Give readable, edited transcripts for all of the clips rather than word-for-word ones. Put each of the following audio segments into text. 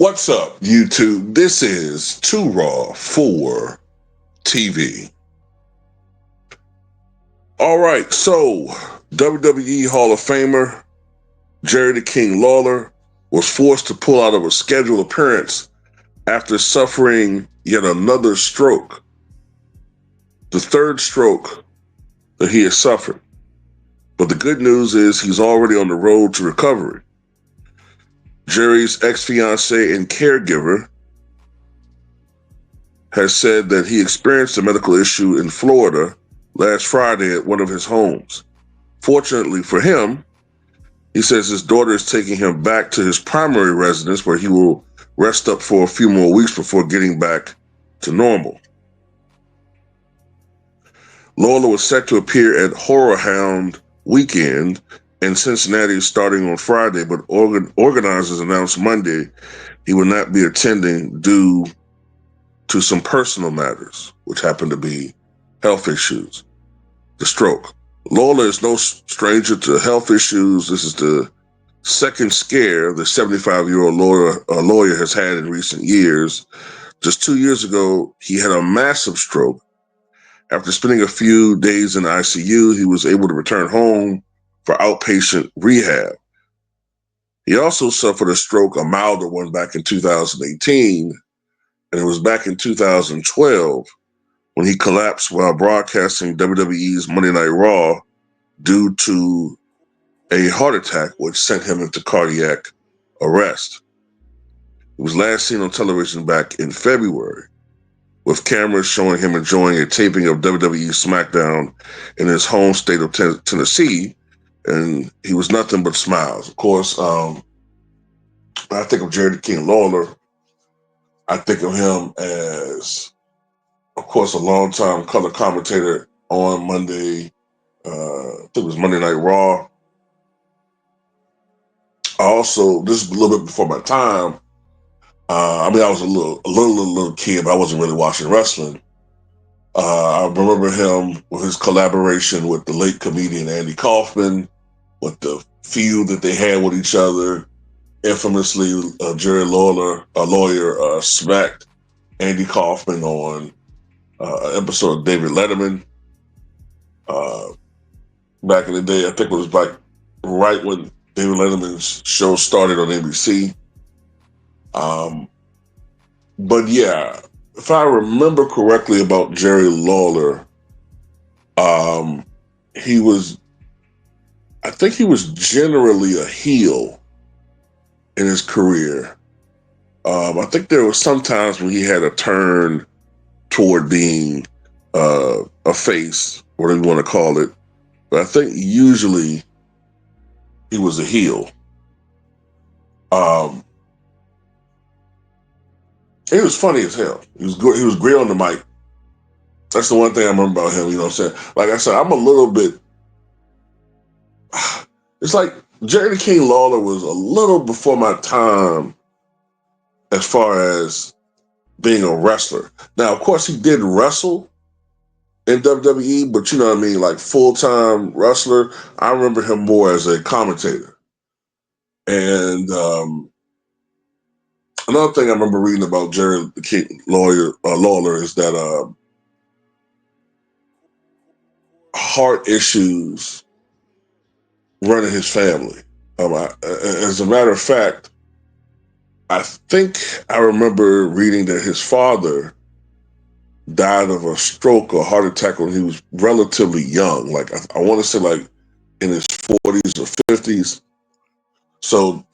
What's up, YouTube? This is Too Raw for TV. All right, so WWE Hall of Famer Jerry the King Lawler was forced to pull out of a scheduled appearance after suffering yet another stroke, the third stroke that he has suffered. But the good news is he's already on the road to recovery. Jerry's ex-fiancée and caregiver has said that he experienced a medical issue in Florida last Friday at one of his homes. Fortunately for him, he says his daughter is taking him back to his primary residence where he will rest up for a few more weeks before getting back to normal. Lawler was set to appear at Horror Hound Weekend in Cincinnati starting on Friday, but organizers announced Monday he would not be attending due to some personal matters, which happened to be health issues, the stroke. Lawler is no stranger to health issues. This is the second scare the 75-year-old lawyer has had in recent years. Just 2 years ago, he had a massive stroke. After spending a few days in the ICU, he was able to return home for outpatient rehab. He also suffered a stroke, a milder one, back in 2018, and it was back in 2012 when he collapsed while broadcasting WWE's Monday Night Raw due to a heart attack, which sent him into cardiac arrest. He was last seen on television back in February, with cameras showing him enjoying a taping of WWE SmackDown in his home state of Tennessee, and he was nothing but smiles. Of course, when I think of Jerry the King Lawler, I think of him as, of course, a longtime color commentator on Monday. I think it was Monday Night Raw. Also, this is a little bit before my time. I was a little kid, but I wasn't really watching wrestling. I remember him with his collaboration with the late comedian Andy Kaufman, with the feud that they had with each other. Infamously, Jerry Lawler, a lawyer, smacked Andy Kaufman on an episode of David Letterman. Back in the day, I think it was like right when David Letterman's show started on NBC. But yeah, if I remember correctly about Jerry Lawler, I think he was generally a heel in his career. I think there were some times when he had a turn toward being a face, whatever you want to call it. But I think usually he was a heel. He was funny as hell. He was good. He was great on the mic. That's the one thing I remember about him. You know what I'm saying? Like I said, I'm a little bit. It's like Jerry the King Lawler was a little before my time as far as being a wrestler. Now, of course, he did wrestle in WWE, but you know what I mean, like full-time wrestler. I remember him more as a commentator. And another thing I remember reading about Jerry the King Lawler is that heart issues run in his family. As a matter of fact, I think I remember reading that his father died of a stroke or heart attack when he was relatively young. Like I want to say like in his 40s or 50s. So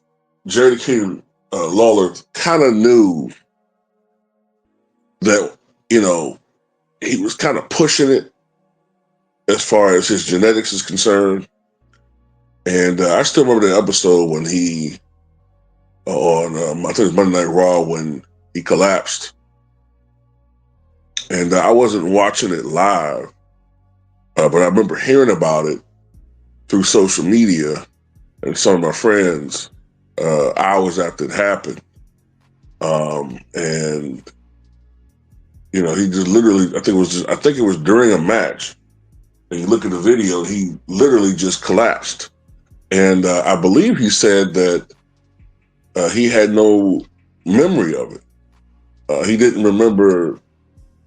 Jerry the King Lawler kind of knew that, you know, he was kind of pushing it as far as his genetics is concerned. And I still remember the episode when he, on I think it was Monday Night Raw, when he collapsed. And I wasn't watching it live, but I remember hearing about it through social media and some of my friends hours after it happened. And you know, he just literally, I think it was during a match. And you look at the video, he literally just collapsed. And I believe he said that he had no memory of it. He didn't remember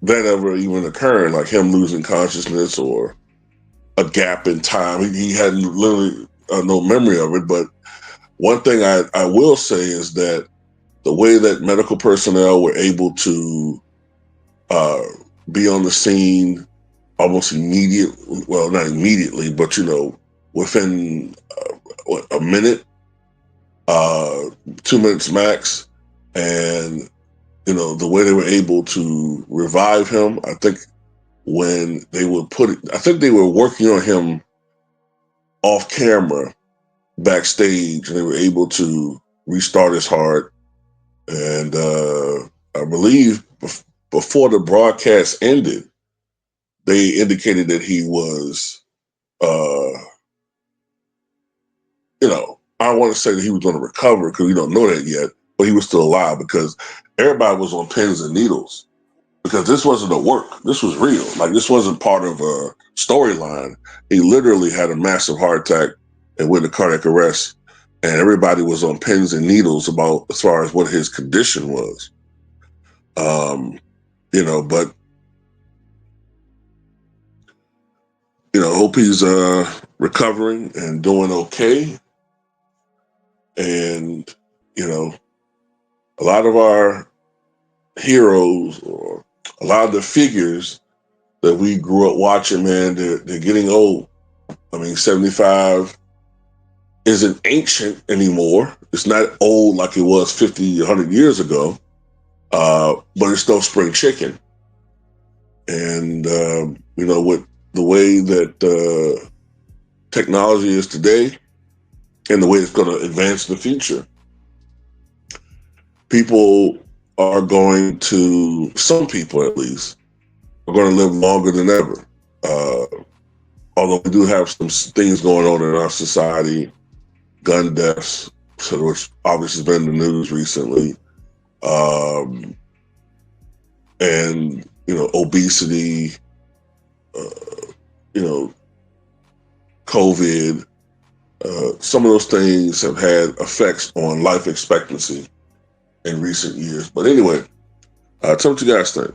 that ever even occurring, like him losing consciousness or a gap in time. He had literally no memory of it. But one thing I will say is that the way that medical personnel were able to uh, be on the scene almost immediately, well, not immediately, but, within a minute, uh, 2 minutes max. And, the way they were able to revive him, I think when they would I think they were working on him off camera backstage, and they were able to restart his heart. And I believe before the broadcast ended, they indicated that he was, uh, I don't want to say that he was going to recover because we don't know that yet, but he was still alive because everybody was on pins and needles because this wasn't a work. This was real. Like, this wasn't part of a storyline. He literally had a massive heart attack and went into cardiac arrest, and everybody was on pins and needles about as far as what his condition was. But hope he's recovering and doing okay. And a lot of our heroes, or a lot of the figures that we grew up watching, man, they're getting old. I mean, 75 isn't ancient anymore. It's not old like it was 50, 100 years ago, but it's no spring chicken. And, with the way that technology is today and the way it's going to advance in the future, some people at least, are going to live longer than ever. Although we do have some things going on in our society, gun deaths, which obviously has been in the news recently, and obesity, COVID. Some of those things have had effects on life expectancy in recent years. But anyway, tell me what you guys think.